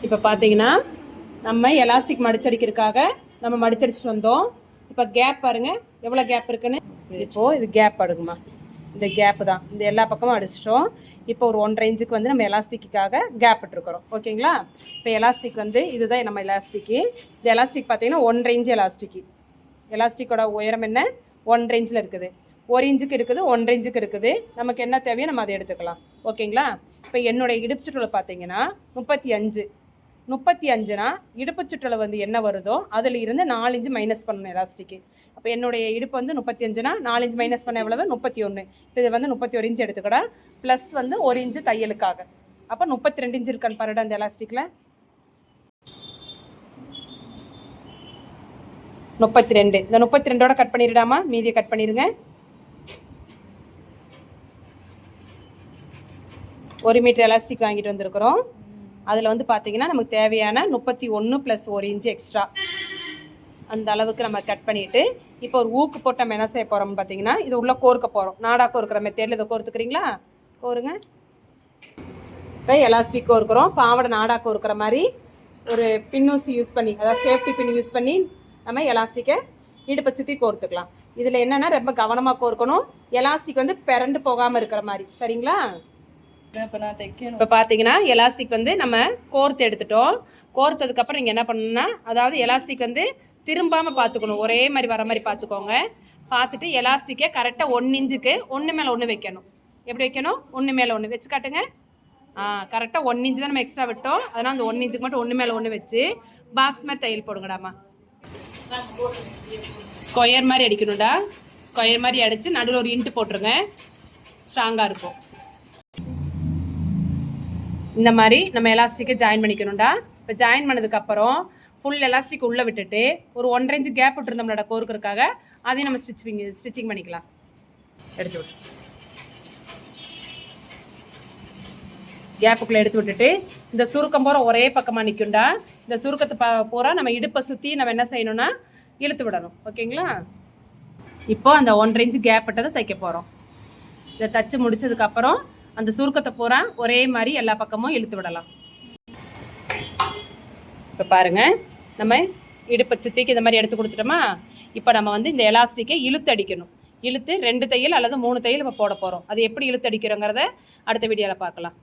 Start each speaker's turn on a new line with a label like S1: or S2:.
S1: இப்போ பார்த்தீங்கன்னா நம்ம எலாஸ்டிக் மடிச்சடிக்கிறதுக்காக நம்ம மடிச்சடிச்சுட்டு வந்தோம். இப்போ கேப் பாருங்கள் எவ்வளோ கேப் இருக்குன்னு. இப்போது இது கேப் அடுக்குமா, இந்த கேப்பு தான். இந்த எல்லா பக்கமும் அடிச்சிட்டோம். இப்போ ஒரு 1.5 இன்ச்சுக்கு வந்து நம்ம எலாஸ்டிக்காக கேப் விட்டுருக்குறோம். ஓகேங்களா? இப்போ எலாஸ்டிக் வந்து இதுதான் நம்ம எலாஸ்டிக்கு. இந்த எலாஸ்டிக் பார்த்தீங்கன்னா 1.5 இன்ச்சு எலாஸ்டிக்கு. எலாஸ்டிக்கோட உயரம் என்ன? 1.5 இன்ச்சில் இருக்குது. 1 இன்ச்சுக்கு இருக்குது, 1.5 இன்ச்சுக்கு இருக்குது. நமக்கு என்ன தேவையோ நம்ம அதை எடுத்துக்கலாம். ஓகேங்களா? இப்போ என்னுடைய இடுப்பு சுற்றளவு பார்த்தீங்கன்னா 35னா இடுப்பு சுற்றளவு வந்து என்ன வருதோ அதில் இருந்து 4 இன்ச்சு மைனஸ் பண்ணணும் எலாஸ்டிக்கு. அப்போ என்னுடைய இடுப்பு வந்து 35னா 4 இன்ச்சு மைனஸ் பண்ண எவ்வளவு? 31. இப்போ இது வந்து 31 இன்ச்சு எடுத்துக்கூட ப்ளஸ் வந்து 1 இன்ச்சு தையலுக்காக. அப்போ 32 இன்ச்சு இருக்கான்னு பாருடா அந்த எலாஸ்டிக்கில். 32. இந்த 32ஓட கட் பண்ணிடுடாமா, மீதியை கட் பண்ணிடுங்க. 1 மீட்டர் எலாஸ்டிக் வாங்கிட்டு வந்திருக்கிறோம். அதில் வந்து பார்த்தீங்கன்னா நமக்கு தேவையான 31 + 1 இன்ச்சு எக்ஸ்ட்ரா அந்த அளவுக்கு நம்ம கட் பண்ணிவிட்டு இப்போ ஒரு ஊக்கு போட்டு நம்ம என்ன செய்ய போகிறோம்னு பார்த்தீங்கன்னா இது உள்ளே கோர்க்க போகிறோம். நாடா கோர்க்கிற மெத்தேடில் இதை கோர்த்துக்கிறீங்களா? கோருங்க. இப்போ எலாஸ்டிக் கோர்க்குறோம். பாவடை நாடா கோர்க்கிற மாதிரி ஒரு பின்னூசி யூஸ் பண்ணி, அதாவது சேஃப்டி பின் யூஸ் பண்ணி நம்ம எலாஸ்டிக்கை இடுப்பை சுற்றி கோர்த்துக்கலாம். இதில் என்னென்னா ரொம்ப கவனமாக கோர்க்கணும். எலாஸ்டிக் வந்து பிறண்டு போகாமல் இருக்கிற மாதிரி. சரிங்களா? இப்போ பார்த்தீங்கன்னா எலாஸ்டிக் வந்து நம்ம கோர்த்து எடுத்துட்டோம். கோர்த்ததுக்கப்புறம் நீங்கள் என்ன பண்ணணும்னா, அதாவது எலாஸ்டிக் வந்து திரும்பாமல் பார்த்துக்கணும். ஒரே மாதிரி வர மாதிரி பார்த்துக்கோங்க. பார்த்துட்டு எலாஸ்டிக்கை கரெக்டாக 1 இன்ச்சுக்கு ஒன்று மேலே ஒன்று வைக்கணும். எப்படி வைக்கணும்? ஒன்று மேலே ஒன்று வச்சு காட்டுங்க. கரெக்டாக 1 இன்ச்சு தான் நம்ம எக்ஸ்ட்ரா விட்டோம். அதனால் அந்த 1 இன்ச்சுக்கு மட்டும் ஒன்று மேலே ஒன்று வச்சு பாக்ஸ் மாதிரி தையல் போடுங்கடாமா. ஸ்கொயர் மாதிரி அடிக்கணும்டா. ஸ்கொயர் மாதிரி அடித்து நடுவில் ஒரு இன்ட்டு போட்டுருங்க. ஸ்ட்ராங்காக இருக்கும். இந்த மாதிரி நம்ம எலாஸ்டிக்கை ஜாயின் பண்ணிக்கணும்டா. இப்போ ஜாயின் பண்ணதுக்கப்புறம் ஃபுல் எலாஸ்டிக் உள்ளே விட்டுட்டு ஒரு 1.5 இன்ச்சு கேப் விட்டுருந்தோம்லடா கோர்க்கறதுக்காக, அதையும் நம்ம ஸ்டிச்சிங் பண்ணிக்கலாம். எடுத்து விட்டு கேப்புக்குள்ளே எடுத்து விட்டுட்டு இந்த சுருக்கம் பூரா ஒரே பக்கமாக நிற்கும்டா. இந்த சுருக்கத்தை பூரா நம்ம இடுப்பை சுற்றி நம்ம என்ன செய்யணும்னா இழுத்து விடணும். ஓகேங்களா? இப்போ அந்த 1.5 இன்ச்சு கேப் விட்டதை தைக்க போகிறோம். இதை தைச்சி முடிச்சதுக்கப்புறம் அந்த சுருக்கத்தை பூரா ஒரே மாதிரி எல்லா பக்கமும் இழுத்து விடலாம். இப்போ பாருங்கள், நம்ம இடுப்பை சுற்றிக்கு இந்த மாதிரி எடுத்து கொடுத்துட்டோமா. இப்போ நம்ம வந்து இந்த எலாஸ்டிக்கை இழுத்து அடிக்கணும். இழுத்து 2 தையல் அல்லது 3 தையல் இப்போ போட போகிறோம். அது எப்படி இழுத்து அடிக்கிறோங்கிறத அடுத்த வீடியோவில் பார்க்கலாம்.